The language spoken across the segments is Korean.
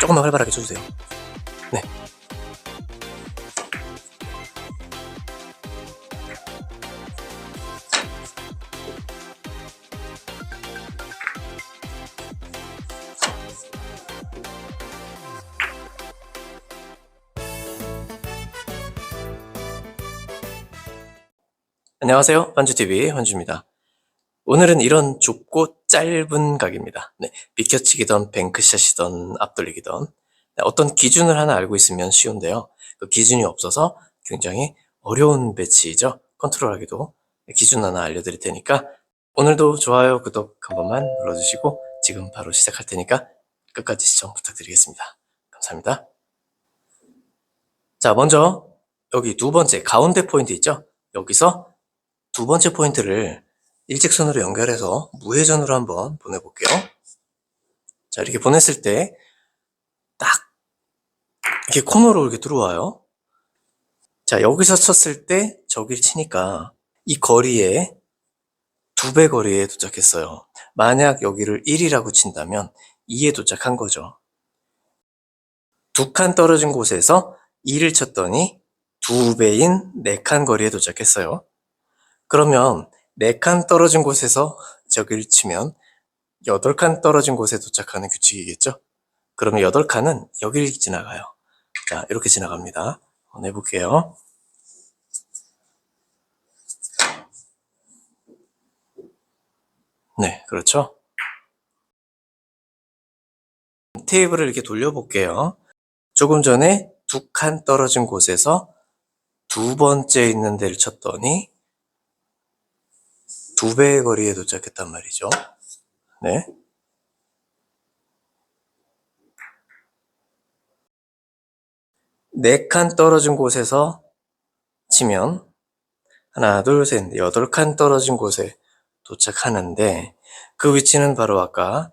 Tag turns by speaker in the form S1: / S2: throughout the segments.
S1: 조금만 활발하게 쳐주세요. 네. 안녕하세요. 환주TV 환주입니다. 오늘은 이런 좁고 짧은 각입니다. 네, 비켜치기든 뱅크샷이든 앞돌리기든 어떤 기준을 하나 알고 있으면 쉬운데요. 그 기준이 없어서 굉장히 어려운 배치이죠. 컨트롤하기도. 기준 하나 알려드릴 테니까 오늘도 좋아요, 구독 한 번만 눌러주시고 지금 바로 시작할 테니까 끝까지 시청 부탁드리겠습니다. 감사합니다. 자, 먼저 여기 두 번째 가운데 포인트 있죠? 여기서 두 번째 포인트를 일직선으로 연결해서 무회전으로 한번 보내볼게요. 자, 이렇게 보냈을 때 딱 이렇게 코너로 이렇게 들어와요. 자, 여기서 쳤을 때 저길 치니까 이 거리에 2배 거리에 도착했어요. 만약 여기를 1이라고 친다면 2에 도착한 거죠. 2칸 떨어진 곳에서 2를 쳤더니 2배인 4칸 거리에 도착했어요. 그러면 4칸 떨어진 곳에서 저기를 치면 8칸 떨어진 곳에 도착하는 규칙이겠죠? 그러면 8칸은 여기를 지나가요. 자, 이렇게 지나갑니다. 한번 해볼게요. 네, 그렇죠? 테이블을 이렇게 돌려볼게요. 조금 전에 2칸 떨어진 곳에서 두 번째 있는 데를 쳤더니 2배의 거리에 도착했단 말이죠. 네. 네 칸 떨어진 곳에서 치면 하나, 둘, 셋, 8칸 떨어진 곳에 도착하는데 그 위치는 바로 아까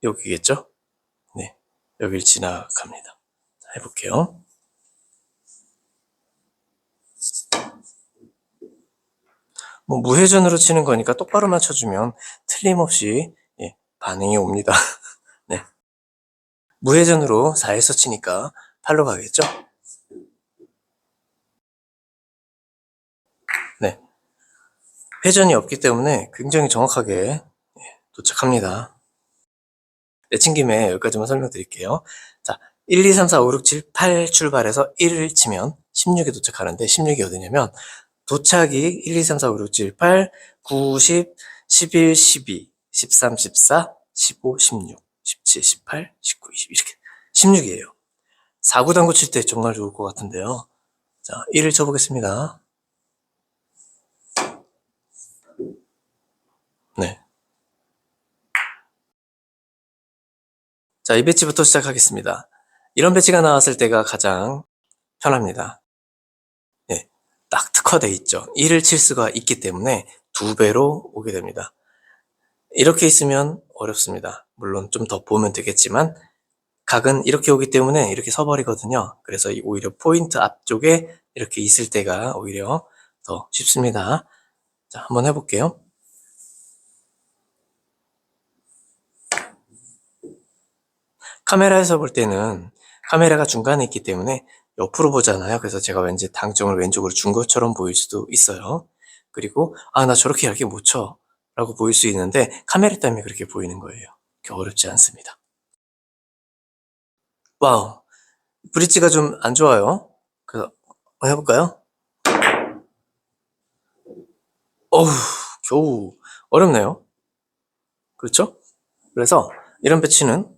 S1: 여기겠죠? 네, 여길 지나갑니다. 해볼게요. 뭐 무회전으로 치는 거니까 똑바로 맞춰주면 틀림없이 반응이 옵니다. 네. 무회전으로 4에서 치니까 8로 가겠죠? 네. 회전이 없기 때문에 굉장히 정확하게 도착합니다. 내친 김에 여기까지만 설명드릴게요. 자, 1, 2, 3, 4, 5, 6, 7, 8 출발해서 1을 치면 16에 도착하는데 16이 어디냐면 도착이 1, 2, 3, 4, 5, 6, 7, 8, 9, 10, 11, 12, 13, 14, 15, 16, 17, 18, 19, 20 이렇게 16이에요. 4구당구 칠 때 정말 좋을 것 같은데요. 자, 1을 쳐보겠습니다. 네. 자, 이 배치부터 시작하겠습니다. 이런 배치가 나왔을 때가 가장 편합니다. 네, 딱 특화되어 있죠. 1을 칠 수가 있기 때문에 2배로 오게 됩니다. 이렇게 있으면 어렵습니다. 물론 좀 더 보면 되겠지만 각은 이렇게 오기 때문에 이렇게 서버리거든요. 그래서 오히려 포인트 앞쪽에 이렇게 있을 때가 오히려 더 쉽습니다. 자, 한번 해볼게요. 카메라에서 볼 때는 카메라가 중간에 있기 때문에 옆으로 보잖아요. 그래서 제가 왠지 당점을 왼쪽으로 준 것처럼 보일 수도 있어요. 그리고 나 저렇게 얇게 못 쳐 라고 보일 수 있는데 카메라 때문에 그렇게 보이는 거예요. 그렇게 어렵지 않습니다. 와우, 브릿지가 좀 안 좋아요. 그래서 한번 해볼까요? 어우, 겨우 어렵네요. 그렇죠? 그래서 이런 배치는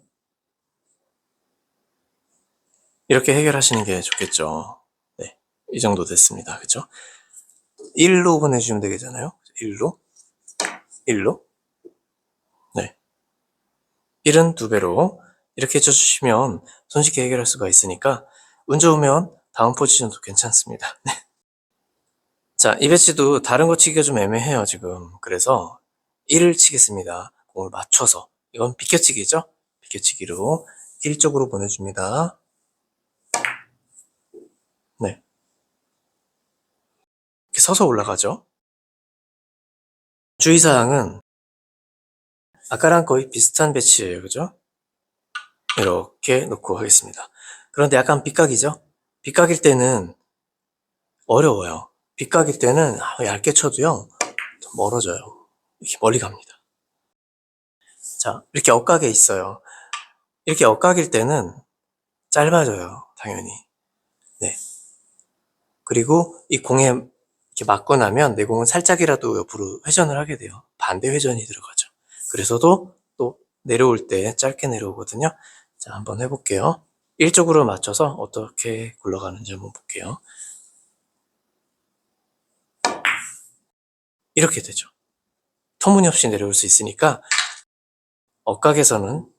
S1: 이렇게 해결하시는 게 좋겠죠. 네, 이 정도 됐습니다. 그렇죠? 1로 보내주시면 되겠잖아요. 1로 1로 네, 1은 2배로 이렇게 쳐주시면 손쉽게 해결할 수가 있으니까 운 좋으면 다음 포지션도 괜찮습니다. 네. 자, 이 배치도 다른 거 치기가 좀 애매해요 지금. 그래서 1을 치겠습니다. 공을 맞춰서. 이건 비켜치기죠? 비켜치기로 1쪽으로 보내줍니다. 네, 이렇게 서서 올라가죠. 주의사항은 아까랑 거의 비슷한 배치예요. 그죠? 이렇게 놓고 하겠습니다. 그런데 약간 빗각이죠? 빗각일 때는 어려워요. 빗각일 때는 얇게 쳐도요, 좀 멀어져요. 이렇게 멀리 갑니다. 자, 이렇게 엇각에 있어요. 이렇게 엇각일 때는 짧아져요. 당연히. 네. 그리고 이 공에 이렇게 맞고 나면 내 공은 살짝이라도 옆으로 회전을 하게 돼요. 반대 회전이 들어가죠. 그래서도 또 내려올 때 짧게 내려오거든요. 자, 한번 해볼게요. 일쪽으로 맞춰서 어떻게 굴러가는지 한번 볼게요. 이렇게 되죠. 터무니없이 내려올 수 있으니까 엇각에서는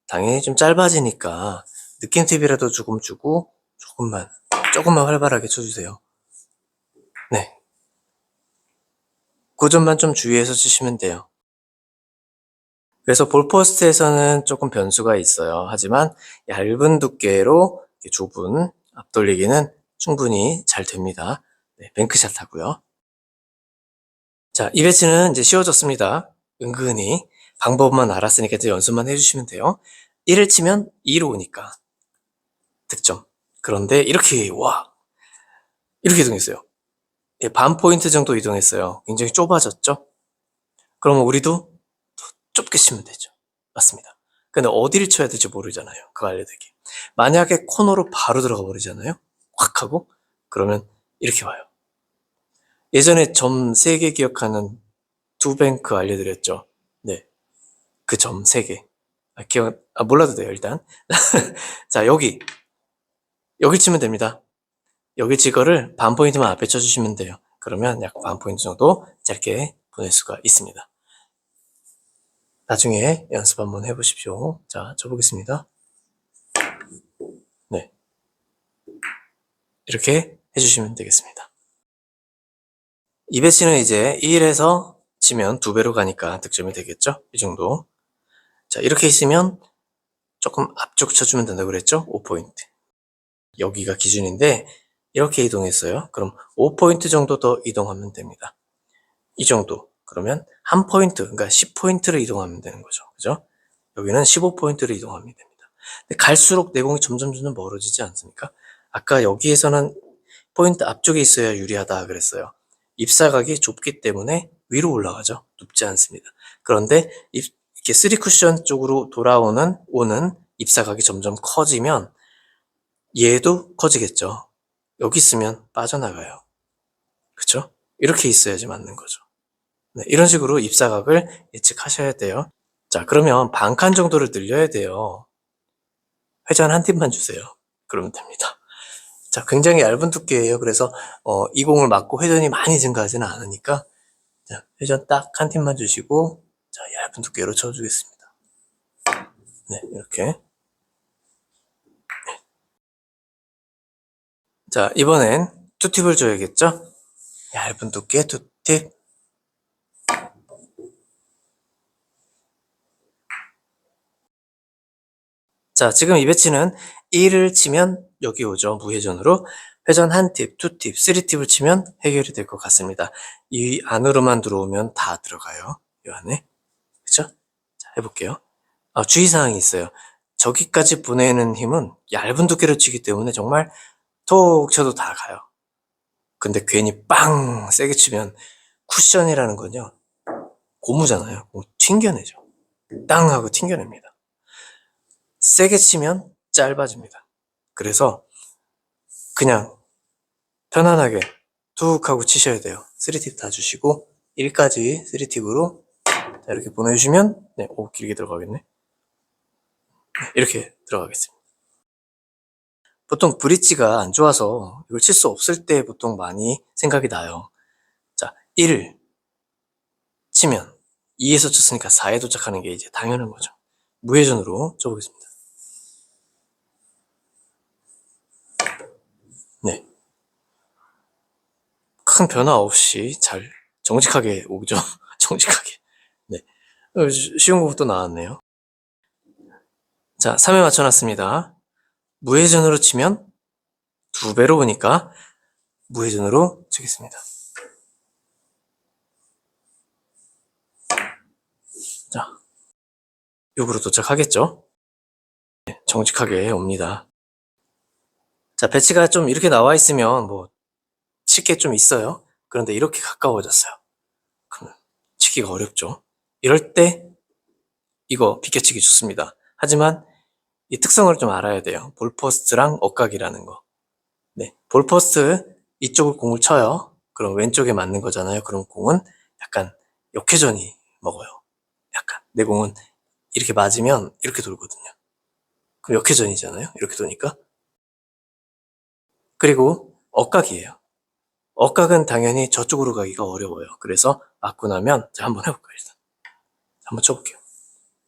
S1: 당연히 좀 짧아지니까 느낌 팁이라도 조금 주고 조금만 활발하게 쳐주세요. 네. 그 점만 좀 주의해서 치시면 돼요. 그래서 볼포스트에서는 조금 변수가 있어요. 하지만 얇은 두께로 좁은 앞돌리기는 충분히 잘 됩니다. 네, 뱅크샷 하고요. 자, 이 배치는 이제 쉬워졌습니다. 은근히 방법만 알았으니까 이제 연습만 해주시면 돼요. 1을 치면 2로 오니까 득점. 그런데 이렇게 이렇게 이동했어요. 예, 반 포인트 정도 이동했어요. 굉장히 좁아졌죠? 그러면 우리도 더 좁게 치면 되죠. 맞습니다. 근데 어디를 쳐야 될지 모르잖아요. 그거 알려드릴게요. 만약에 코너로 바로 들어가 버리잖아요. 확 하고 그러면 이렇게 와요. 예전에 점 3개 기억하는 두뱅크 알려드렸죠. 네, 그 점 3개. 몰라도 돼요, 일단. 자, 여기 치면 됩니다. 여기 지거를 반 포인트만 앞에 쳐주시면 돼요. 그러면 약 반 포인트 정도 짧게 보낼 수가 있습니다. 나중에 연습 한번 해보십시오. 자, 쳐보겠습니다. 네, 이렇게 해주시면 되겠습니다. 이 배치는 이제 1에서 치면 2배로 가니까 득점이 되겠죠? 이 정도. 자, 이렇게 있으면 조금 앞쪽 쳐주면 된다고 그랬죠? 5포인트. 여기가 기준인데 이렇게 이동했어요. 그럼 5포인트 정도 더 이동하면 됩니다. 이 정도. 그러면 한 포인트, 그러니까 10포인트를 이동하면 되는 거죠. 그죠? 여기는 15포인트를 이동하면 됩니다. 근데 갈수록 내공이 점점 멀어지지 않습니까? 아까 여기에서는 포인트 앞쪽에 있어야 유리하다 그랬어요. 입사각이 좁기 때문에 위로 올라가죠. 높지 않습니다. 그런데 이렇게 3쿠션 쪽으로 오는 입사각이 점점 커지면 얘도 커지겠죠. 여기 있으면 빠져나가요. 그쵸? 이렇게 있어야지 맞는 거죠. 네, 이런 식으로 입사각을 예측하셔야 돼요. 자, 그러면 반칸 정도를 늘려야 돼요. 회전 한 팁만 주세요. 그러면 됩니다. 자, 굉장히 얇은 두께예요. 그래서 이 공을 맞고 회전이 많이 증가하지는 않으니까 자, 회전 딱 한 팁만 주시고 자, 얇은 두께로 쳐주겠습니다. 네, 이렇게. 자, 이번엔 투팁을 줘야겠죠? 얇은 두께 투팁. 자, 지금 이 배치는 1을 치면 여기 오죠. 무회전으로. 회전 한 팁, 두 팁, 3팁을 치면 해결이 될 것 같습니다. 이 안으로만 들어오면 다 들어가요. 이 안에. 그쵸? 자, 해볼게요. 주의사항이 있어요. 저기까지 보내는 힘은 얇은 두께로 치기 때문에 정말 톡 쳐도 다 가요. 근데 괜히 빵! 세게 치면 쿠션이라는 건요. 고무잖아요. 튕겨내죠. 땅! 하고 튕겨냅니다. 세게 치면 짧아집니다. 그래서 그냥 편안하게 툭 하고 치셔야 돼요. 3팁 다 주시고 1까지 3팁으로 이렇게 보내주시면 네, 길게 들어가겠네. 이렇게 들어가겠습니다. 보통 브릿지가 안 좋아서 이걸 칠 수 없을 때 보통 많이 생각이 나요. 자, 1을 치면 2에서 쳤으니까 4에 도착하는 게 이제 당연한 거죠. 무회전으로 쳐보겠습니다. 네. 큰 변화 없이 잘 정직하게 오죠. 정직하게. 네. 쉬운 것부터 나왔네요. 자, 3에 맞춰놨습니다. 무회전으로 치면 2배로 오니까 무회전으로 치겠습니다. 자, 욕으로 도착하겠죠? 네, 정직하게 옵니다. 자, 배치가 좀 이렇게 나와 있으면 뭐 칠 게 좀 있어요. 그런데 이렇게 가까워졌어요. 그러면 치기가 어렵죠. 이럴 때 이거 비껴치기 좋습니다. 하지만 이 특성을 좀 알아야 돼요. 볼포스트랑 엇각이라는 거. 네, 볼포스트 이쪽을 공을 쳐요. 그럼 왼쪽에 맞는 거잖아요. 그럼 공은 약간 역회전이 먹어요. 약간 내 공은 이렇게 맞으면 이렇게 돌거든요. 그럼 역회전이잖아요. 이렇게 도니까. 그리고 엇각이에요. 엇각은 당연히 저쪽으로 가기가 어려워요. 그래서 맞고 나면 자 한번 해볼까요? 일단 한번 쳐볼게요.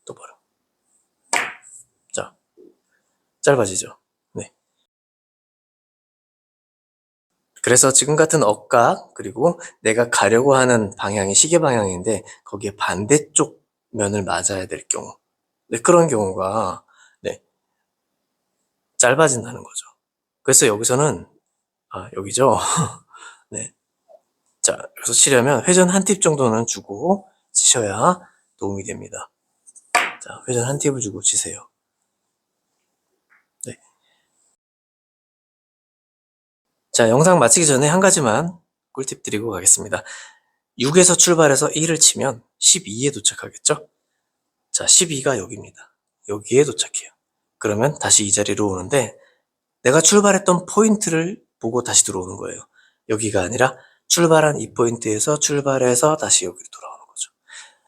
S1: 똑바로. 자, 짧아지죠. 네. 그래서 지금 같은 엇각 그리고 내가 가려고 하는 방향이 시계 방향인데 거기에 반대쪽 면을 맞아야 될 경우, 네, 그런 경우가 네, 짧아진다는 거죠. 그래서 여기서는 여기죠. 네. 자, 그래서 치려면 회전 한 팁 정도는 주고 치셔야 도움이 됩니다. 자, 회전 한 팁을 주고 치세요. 네. 자, 영상 마치기 전에 한 가지만 꿀팁 드리고 가겠습니다. 6에서 출발해서 1을 치면 12에 도착하겠죠? 자, 12가 여기입니다. 여기에 도착해요. 그러면 다시 이 자리로 오는데 내가 출발했던 포인트를 보고 다시 들어오는 거예요. 여기가 아니라 출발한 이 포인트에서 출발해서 다시 여기로 돌아오는 거죠.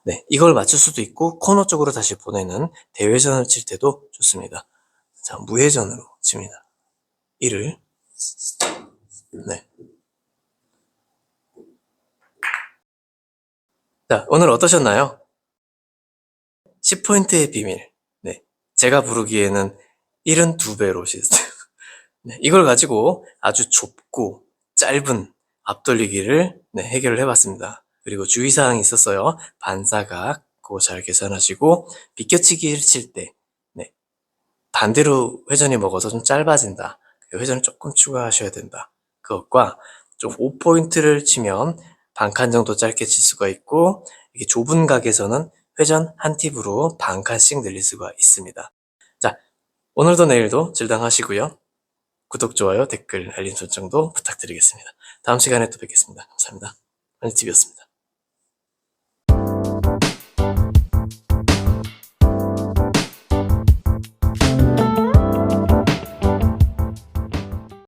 S1: 네, 이걸 맞출 수도 있고 코너 쪽으로 다시 보내는 대회전을 칠 때도 좋습니다. 자, 무회전으로 칩니다. 1을 네. 자, 오늘 어떠셨나요? 10포인트의 비밀. 네. 제가 부르기에는 72배로 시스템. 네, 이걸 가지고 아주 좁고 짧은 앞돌리기를 네, 해결을 해봤습니다. 그리고 주의사항이 있었어요. 반사각, 그거 잘 계산하시고, 비껴치기를 칠 때, 네, 반대로 회전이 먹어서 좀 짧아진다. 회전을 조금 추가하셔야 된다. 그것과 좀 5포인트를 치면 반 칸 정도 짧게 칠 수가 있고, 이게 좁은 각에서는 회전 한 팁으로 반 칸씩 늘릴 수가 있습니다. 자, 오늘도 내일도 질당하시고요. 구독, 좋아요, 댓글, 알림 설정도 부탁드리겠습니다. 다음 시간에 또 뵙겠습니다. 감사합니다. 안티TV였습니다.